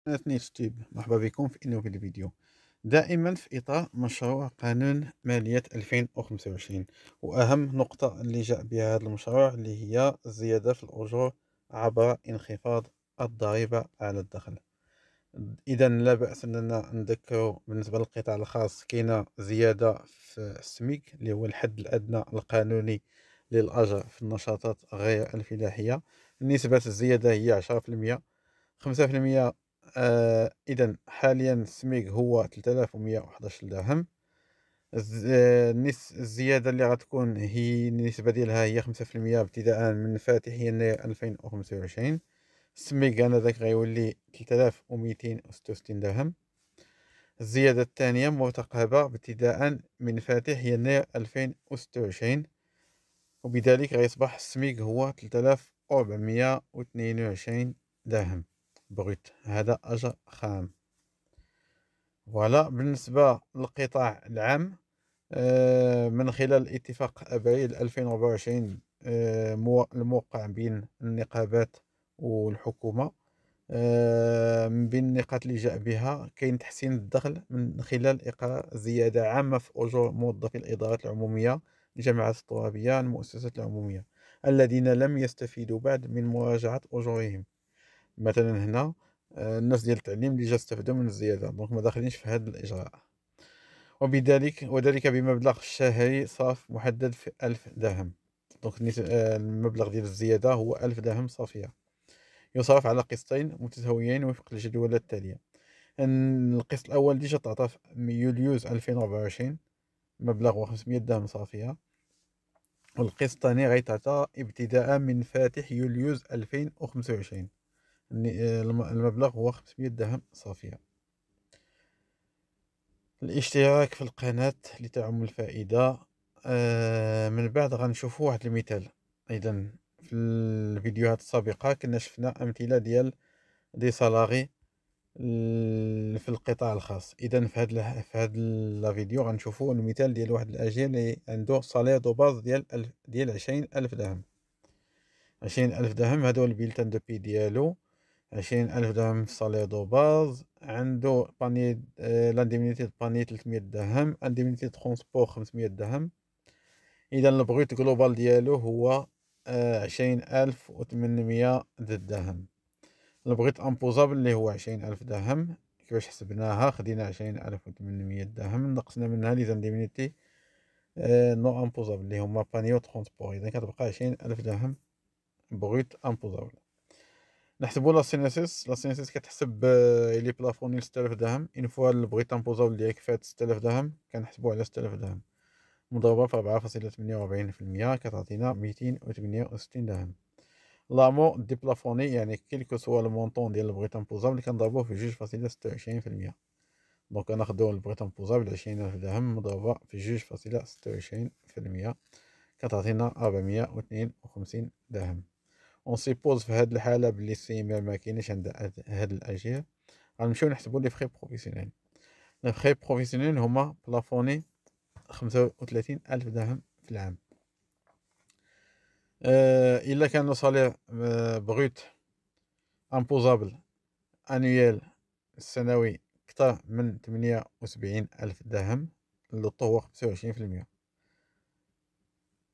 نيت ستيب، مرحبا بكم في إنه في الفيديو. دائما في إطار مشروع قانون مالية 2025، وأهم نقطة اللي جاء بها هذا المشروع اللي هي الزيادة في الأجور عبر انخفاض الضريبة على الدخل. إذا لا بأس أننا نذكر بالنسبة للقطاع الخاص كاينة زيادة في السميك اللي هو الحد الأدنى القانوني للأجر في النشاطات غير الفلاحية. نسبة الزيادة هي 10%، 5%. إذا حاليا السميك هو 3111 درهم. الزيادة اللي غتكون هي النسبة ديالها هي 5% ابتداء من فاتح يناير 2025. السميك آنذاك غيولي 3266 درهم. الزيادة الثانية مرتقبة ابتداء من فاتح يناير 2026، وبذلك غيصبح السميك هو 3422 درهم بغيت، هذا أجر خام. فوالا بالنسبة للقطاع العام، من خلال اتفاق أبريل 2024 الموقع بين النقابات والحكومة، من بين النقاط اللي جاء بها كاين تحسين الدخل من خلال إقرار زيادة عامة في أجور موظفي الإدارات العمومية، الجمعيات الترابية، المؤسسات العمومية الذين لم يستفيدوا بعد من مراجعة أجورهم. مثلا هنا الناس ديال التعليم اللي جا استفدوا من الزيادة، دونك ما داخلينش في هذا الإجراء، وذلك بمبلغ شهري صافي محدد في 1000 درهم. دونك المبلغ ديال الزيادة هو 1000 درهم صافية، يصرف على قسطين متساويين وفق الجدولة التالية. القسط الأول ديجا تعطى في يوليوز 2024، مبلغ هو 500 درهم صافية، والقسط الثاني غيتعطى ابتداء من فاتح يوليوز 2025، المبلغ هو 500 درهم صافية. الاشتراك في القناة لتعم الفائدة. من بعد غنشوفوا واحد المثال. إذا في الفيديوهات السابقة كنا شفنا أمثلة ديال دي سالاري في القطاع الخاص. إذا في هاد لا فيديو غنشوفوا المثال ديال واحد الأجير اللي عنده صالير دو باز ديال 20,000 درهم. 20,000 درهم، هذا هو البيلتان دو بي ديالو. 20,000 درهم في صالير دو باز، عنده باني لانديمينيتي دو باني 300 درهم، انديمينيتي ترونسبور 500 درهم. إذا البغيت جلوبال ديالو هو 20,800 درهم. البغيت امبوزابل اللي هو 20,000 درهم. كيفاش حسبناها؟ خدينا 20,800 درهم نقصنا منها لي زانديمينيتي نو امبوزابل اللي هما بانيو ترونسبور، إذا كتبقى 20,000 درهم بغيت امبوزابل. نحسبوا لا سينيسيس. لا سينيسيس كتحسب إلي بلافوني 6000 درهم. اون فوا البغيت امبوزابل ديالك فات 6000 درهم كنحسبوه على 6000 درهم مضروبة في 4.48% كتعطينا 268 درهم. لامو ديبلافوني يعني كيلكو سوا المونطون ديال البغيت امبوزابل كنضربوه في 2.26%. دونك غناخدو البغيت امبوزابل 20,000 درهم مضروبة في 2.26% كتعطينا 452 درهم. اون سيبوز في هاد الحالة بلي السيمير مكاينش عند هاد الأجير، غنمشيو نحسبو لي فخي بروفيسيونيل. لي فخي بروفيسيونيل هما بلافوني 35,000 درهم في العام. إلا كان لو صالير بغيت امبوزابل انويال السنوي كتر من 78,000 درهم، اللوطو هو 25%.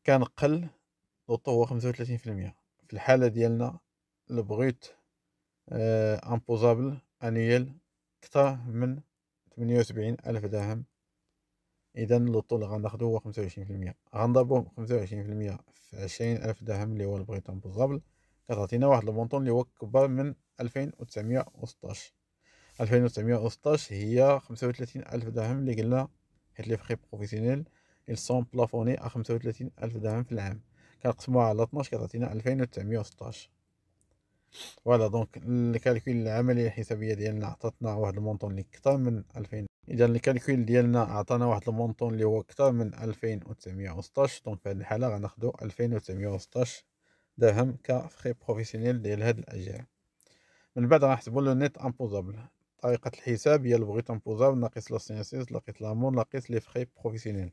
كان قل، اللوطو هو 35%. في الحالة ديالنا البغيت امبوزابل انويال كتر من 78,000 درهم، إذا اللوطو اللي غناخدو هو 25%. غنضربو 25% في 20,000 درهم اللي هو البغيت امبوزابل كتعطينا واحد المونطون اللي هو كبر من 2,916. 2,916 هي 35,000 درهم اللي قلنا، حيت لي فخي بروفيسيونيل ils sont plafonnés à 35,000 درهم في العام، كنقسموها على 12 كتعطينا 2,916. فوالا دونك الكالكول العملية الحسابية ديالنا عطاتنا واحد المونطون اللي كتر من 2000. إذا الكالكول ديالنا عطانا واحد المونطون اللي هو كتر من 2,916، دونك في هاد الحالة غناخدو 2,916 درهم كفخي بروفيسيونيل ديال هاد الأجيال. من بعد غنحسبو لو نيت امبوزابل. طريقة الحساب هي البغيت امبوزابل ناقص لا سينيسيس ناقص لامون ناقص لي فخي بروفيسيونيل.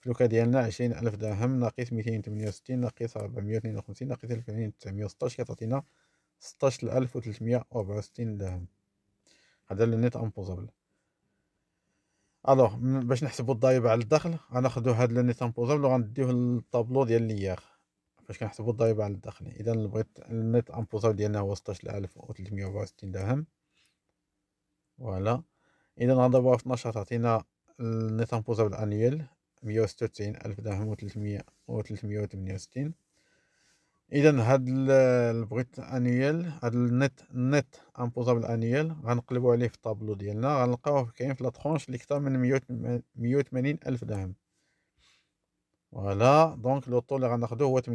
في لوكا ديالنا 20,000 درهم ناقص 268 ناقص 452 ناقص 2,916 كتعطينا 16,364 درهم. هذا لو نيت امبوزابل. الوغ باش نحسبوا الضريبة على الدخل غناخدو هاد لو نيت امبوزابل وغنديوه للطابلو ديال ليير فاش كنحسبوا الضريبة على الدخل. اذا بغيت النيت امبوزابل ديالنا هو 16364 درهم. فوالا. اذا غنضربوها في 12 تعطينا النيت امبوزابل انيول 196000 درهم و 368. اذا هاد البغيت انيول، هاد النت امبوزابل انيول غنقلبوا عليه في الطابلو ديالنا غنلقاوه كاين في لا ترونش اللي كثر من 180 الف درهم. فوالا دونك لو طو اللي غناخدوه هو 38%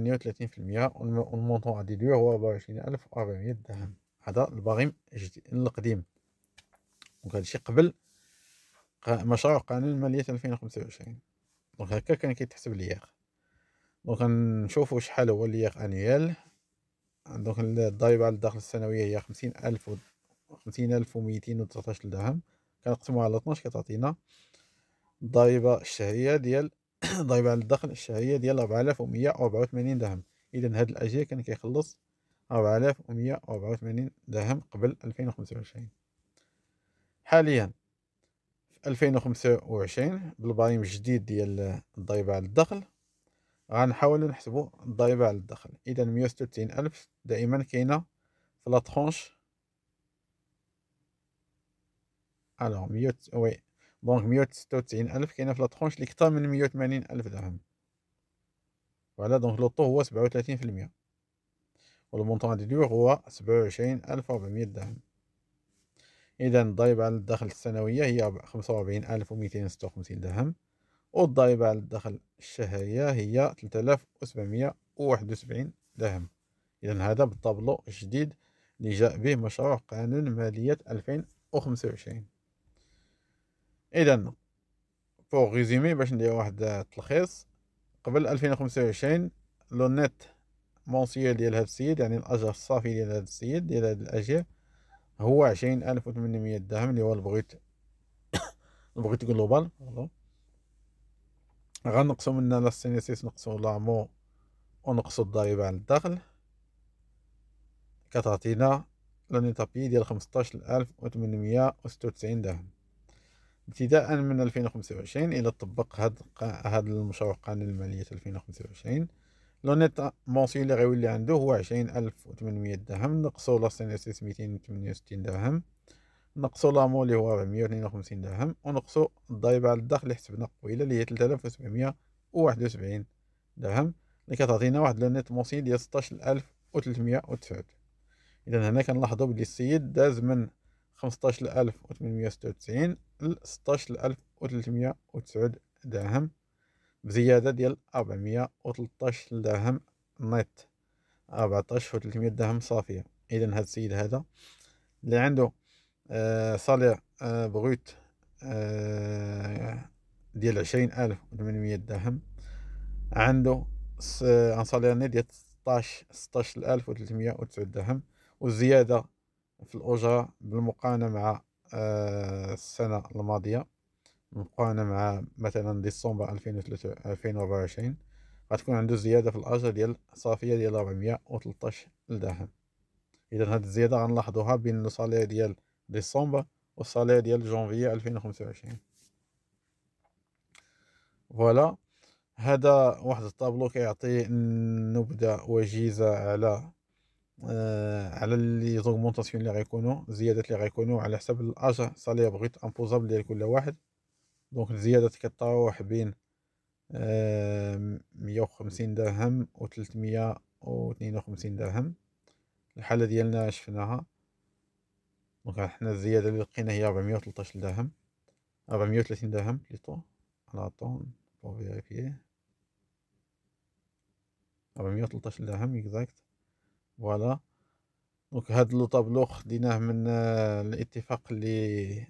والمونطون غادي يدير هو 24400 درهم. هذا الباغي القديم. دونك هادشي قبل مشروع قانون المالية 2025. دونك هكا كان كيتحسب لياق. دونك غنشوفو شحال هو لياق انيال. دونك الضريبة على الدخل السنوية هي 50,213 درهم. كنقسموها على 12 كتعطينا الضريبة الشهرية ديال الضريبة على الدخل الشهرية ديال 4184 درهم. إذا هاد الأجيال كان كيخلص 4184 درهم قبل 2025. حاليا في 2025 بالبريم الجديد ديال الضريبة على الدخل غنحاولو نحسبو الضريبة على الدخل. إذا 196 ألف دائما كاينة في لا ترونش. الوغ وي دونك 196 ألف كاينة في لا ترونش اللي كثر من 180 ألف درهم. فوالا دونك لو طو هو 37%. والمونطون غادي يدور هو 27400 درهم. إذا الضريبة على الدخل السنوية هي 45256 درهم. والضريبة على الدخل الشهرية هي 3771 درهم. إذا هذا بالطابلو الجديد اللي جاء به مشروع قانون مالية 2025. إذا بوغ ريزومي باش ندير واحد التلخيص. قبل 2025 لو نت مونسيال ديال هاد السيد يعني الأجر الصافي ديال هاد السيد ديال هاد الأجير هو 20800 درهم اللي هو البغيت جلوبال. غنقصو منها لا سينيسيس نقصو لامو ونقصو الضريبة على الدخل كتعطينا لو نيتابي ديال 15896 درهم. ابتداء من 2025 الى طبق هاد المشروع قانون المالية 2025 لو نت مونسيون اللي غيولي عنده هو 20800 درهم. نقصو لا سينيسيس 268 درهم. نقصو لامو اللي هو 452 درهم. ونقصو الضريبة على الدخل اللي حسبنا قبيله اللي هي 3771 درهم اللي كتعطينا واحد لو نت مونسيون ديال 16309. اذا هنا كنلاحظوا بلي السيد داز من 15896 ل 16309 درهم بزيادة ديال 413 درهم نت 14300 درهم صافية. إذا هاد السيد هذا اللي عنده صالير بغوت ديال 20800 درهم عنده ان صالير نت ديال 16309 درهم. والزيادة في الأجرة بالمقارنة مع السنة الماضية مقارنة مع مثلا ديسمبر 2024 غتكون عنده زيادة في الأجر ديال صافية ديال 413 درهم. إذا هاد الزيادة غنلاحظوها بين الصالير ديال ديسمبر والصالير ديال جونفي 2025. فوالا هذا واحد الطابلو كيعطي نبذة وجيزة على لي زوغمونطاسيون اللي غيكونوا الزيادات اللي غيكونوا على حسب الاجر صالير بغيت امبوزابل ديال كل واحد. دونك الزيادات كتراوح بين 150 درهم و 352 درهم. الحالة ديالنا شفناها. دونك حنا الزيادة اللي لقينا هي 413 درهم 430 درهم بليطو على طون بور فيريفيي 413 درهم اكزاكت. فوالا دونك هاد لو طابلو خديناه من الاتفاق اللي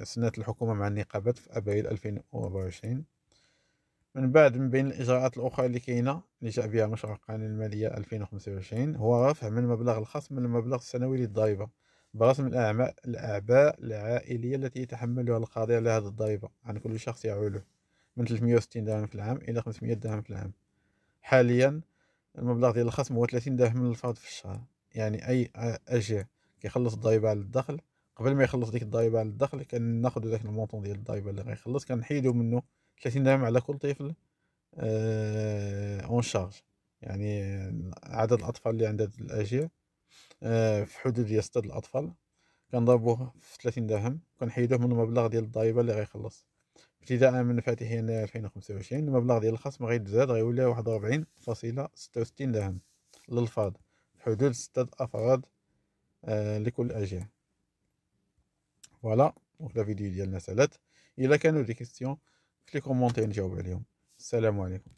سنات الحكومة مع النقابات في ابريل 2024. من بعد من بين الاجراءات الاخرى اللي كاينه اللي جاء بها مشروع قانون الماليه 2025 هو رفع من المبلغ الخاص من المبلغ السنوي للضريبه برسم الاعباء العائليه التي يتحملها الخاضع لهذه الضريبه عن كل شخص يعوله من 360 درهم في العام الى 500 درهم في العام. حاليا المبلغ ديال الخصم هو 30 درهم للفرد في الشهر. يعني اي اجير كيخلص الضريبه على الدخل قبل ما يخلّص ديك الضريبة على الدخل كناخدو داك المونطون ديال الضريبة اللي غيخلّص كنحيدو منه 30 درهم على كل طفل en charge. يعني عدد الأطفال اللي عند هاد الأجيال في حدود ديال 6 الأطفال كنضربوه في 30 درهم وكنحيدوه من المبلغ ديال الضريبة اللي غيخلّص. ابتداء من فاتح يناير 2025 المبلغ ديال الخصم غيتزاد غيولي 41.66 درهم للفرد في حدود 6 أفراد لكل أجيال. فوالا دونك لا فيديو ديالنا سالات. إلا كانوا دي كيسيون في لي كومونتير نجاوب عليهم. السلام عليكم.